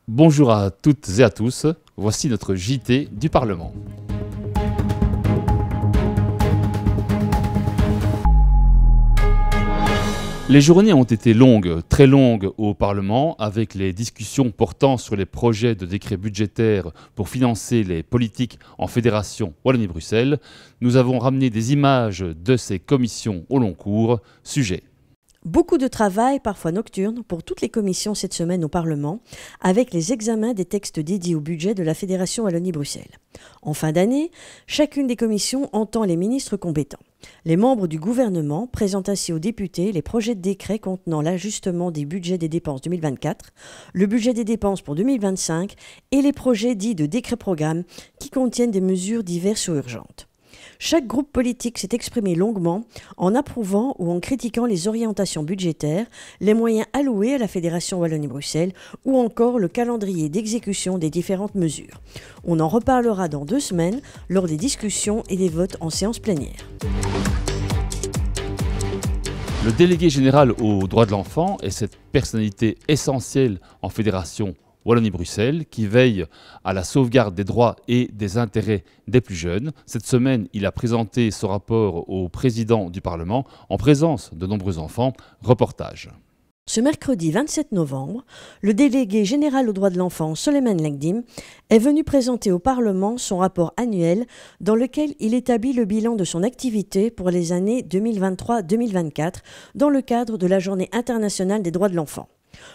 Bonjour à toutes et à tous, voici notre JT du Parlement. Les journées ont été longues, très longues au Parlement, avec les discussions portant sur les projets de décrets budgétaires pour financer les politiques en Fédération Wallonie-Bruxelles. Nous avons ramené des images de ces commissions au long cours. Sujet. Beaucoup de travail, parfois nocturne, pour toutes les commissions cette semaine au Parlement, avec les examens des textes dédiés au budget de la Fédération Wallonie-Bruxelles. En fin d'année, chacune des commissions entend les ministres compétents. Les membres du gouvernement présentent ainsi aux députés les projets de décrets contenant l'ajustement des budgets des dépenses 2024, le budget des dépenses pour 2025 et les projets dits de décrets-programmes qui contiennent des mesures diverses ou urgentes. Chaque groupe politique s'est exprimé longuement en approuvant ou en critiquant les orientations budgétaires, les moyens alloués à la Fédération Wallonie-Bruxelles ou encore le calendrier d'exécution des différentes mesures. On en reparlera dans 2 semaines lors des discussions et des votes en séance plénière. Le délégué général aux droits de l'enfant est cette personnalité essentielle en Fédération Wallonie-Bruxelles qui veille à la sauvegarde des droits et des intérêts des plus jeunes. Cette semaine, il a présenté son rapport au président du Parlement en présence de nombreux enfants. Reportage. Ce mercredi 27 novembre, le délégué général aux droits de l'enfant, Soleiman Lengdim, est venu présenter au Parlement son rapport annuel dans lequel il établit le bilan de son activité pour les années 2023-2024 dans le cadre de la Journée internationale des droits de l'enfant.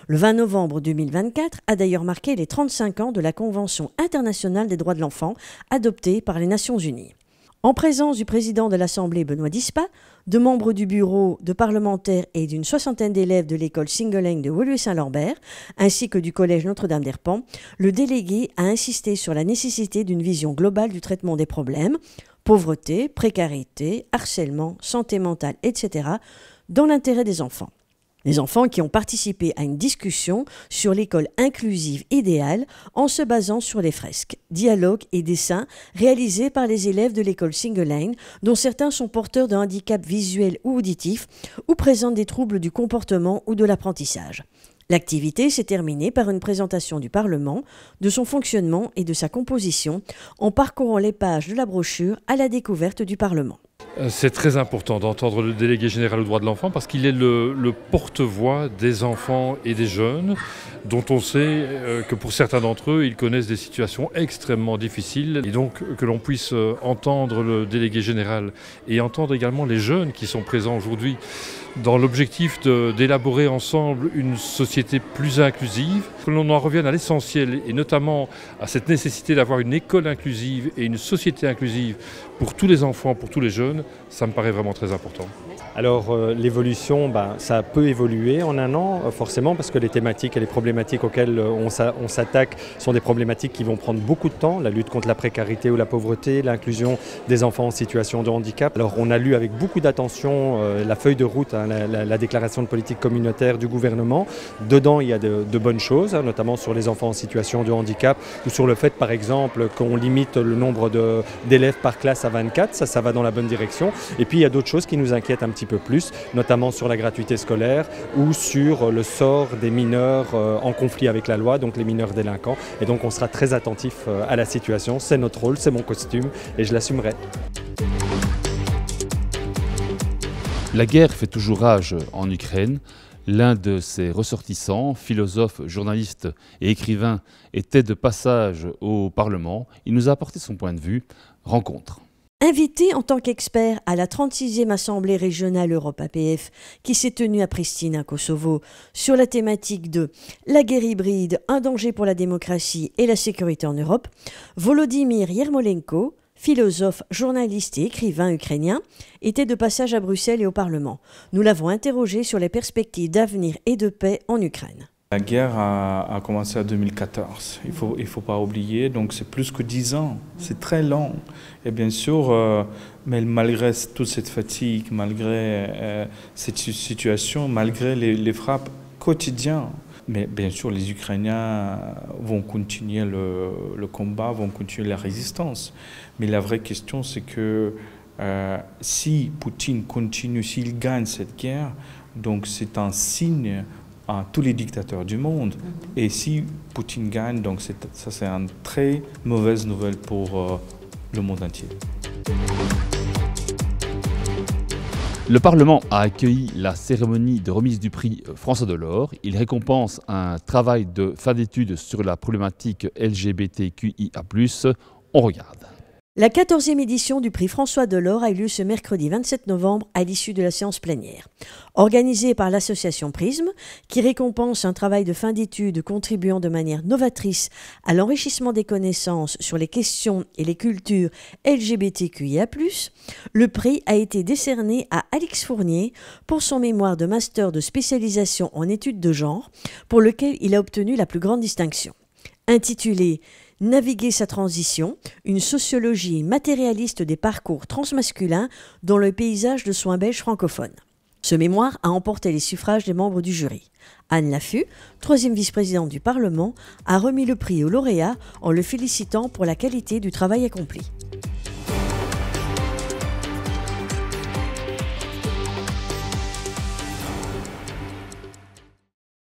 Le 20 novembre 2024 a d'ailleurs marqué les 35 ans de la Convention internationale des droits de l'enfant adoptée par les Nations Unies. En présence du président de l'Assemblée Benoît Dispa, de membres du bureau, de parlementaires et d'une 60aine d'élèves de l'école Singeleng de Woluwe-Saint-Lambert, ainsi que du collège Notre-Dame-d'Herpan, le délégué a insisté sur la nécessité d'une vision globale du traitement des problèmes, pauvreté, précarité, harcèlement, santé mentale, etc., dans l'intérêt des enfants. Les enfants qui ont participé à une discussion sur l'école inclusive idéale en se basant sur les fresques, dialogues et dessins réalisés par les élèves de l'école Singeleng, dont certains sont porteurs de handicap visuel ou auditif ou présentent des troubles du comportement ou de l'apprentissage. L'activité s'est terminée par une présentation du Parlement, de son fonctionnement et de sa composition en parcourant les pages de la brochure à la découverte du Parlement. C'est très important d'entendre le délégué général aux droits de l'enfant parce qu'il est le porte-voix des enfants et des jeunes dont on sait que pour certains d'entre eux, ils connaissent des situations extrêmement difficiles. Et donc que l'on puisse entendre le délégué général et entendre également les jeunes qui sont présents aujourd'hui dans l'objectif d'élaborer ensemble une société plus inclusive, que l'on en revienne à l'essentiel et notamment à cette nécessité d'avoir une école inclusive et une société inclusive pour tous les enfants, pour tous les jeunes, ça me paraît vraiment très important. Alors l'évolution, ça peut évoluer en un an, forcément, parce que les thématiques et les problématiques auxquelles on s'attaque sont des problématiques qui vont prendre beaucoup de temps, la lutte contre la précarité ou la pauvreté, l'inclusion des enfants en situation de handicap. Alors on a lu avec beaucoup d'attention la feuille de route, la déclaration de politique communautaire du gouvernement. Dedans, il y a de bonnes choses, notamment sur les enfants en situation de handicap ou sur le fait, par exemple, qu'on limite le nombre d'élèves par classe à 24, ça va dans la bonne direction. Et puis il y a d'autres choses qui nous inquiètent un petit peu plus, notamment sur la gratuité scolaire ou sur le sort des mineurs en conflit avec la loi, donc les mineurs délinquants. Et donc on sera très attentif à la situation, c'est notre rôle, c'est mon costume et je l'assumerai. La guerre fait toujours rage en Ukraine. L'un de ses ressortissants, philosophe, journaliste et écrivain, était de passage au Parlement. Il nous a apporté son point de vue. Rencontre. Invité en tant qu'expert à la 36e Assemblée régionale Europe-APF qui s'est tenue à Pristina, Kosovo, sur la thématique de la guerre hybride, un danger pour la démocratie et la sécurité en Europe, Volodymyr Yermolenko, philosophe, journaliste et écrivain ukrainien, était de passage à Bruxelles et au Parlement. Nous l'avons interrogé sur les perspectives d'avenir et de paix en Ukraine. La guerre a commencé en 2014, il faut pas oublier, donc c'est plus que 10 ans, c'est très long. Et bien sûr, mais malgré toute cette fatigue, malgré cette situation, malgré les frappes quotidiennes, mais bien sûr les Ukrainiens vont continuer le combat, vont continuer la résistance. Mais la vraie question c'est que si Poutine continue, s'il gagne cette guerre, donc c'est un signe à tous les dictateurs du monde. Et si Poutine gagne, donc ça c'est une très mauvaise nouvelle pour le monde entier. Le Parlement a accueilli la cérémonie de remise du prix François Delors. Il récompense un travail de fin d'études sur la problématique LGBTQIA+. On regarde. La 14e édition du prix François Delors a eu lieu ce mercredi 27 novembre à l'issue de la séance plénière. Organisée par l'association Prisme, qui récompense un travail de fin d'études contribuant de manière novatrice à l'enrichissement des connaissances sur les questions et les cultures LGBTQIA+, le prix a été décerné à Alix Fournier pour son mémoire de master de spécialisation en études de genre, pour lequel il a obtenu la plus grande distinction. Intitulé « Naviguer sa transition, une sociologie matérialiste des parcours transmasculins dans le paysage de soins belges francophones ». Ce mémoire a emporté les suffrages des membres du jury. Anne Laffu, 3e vice-présidente du Parlement, a remis le prix au lauréat en le félicitant pour la qualité du travail accompli.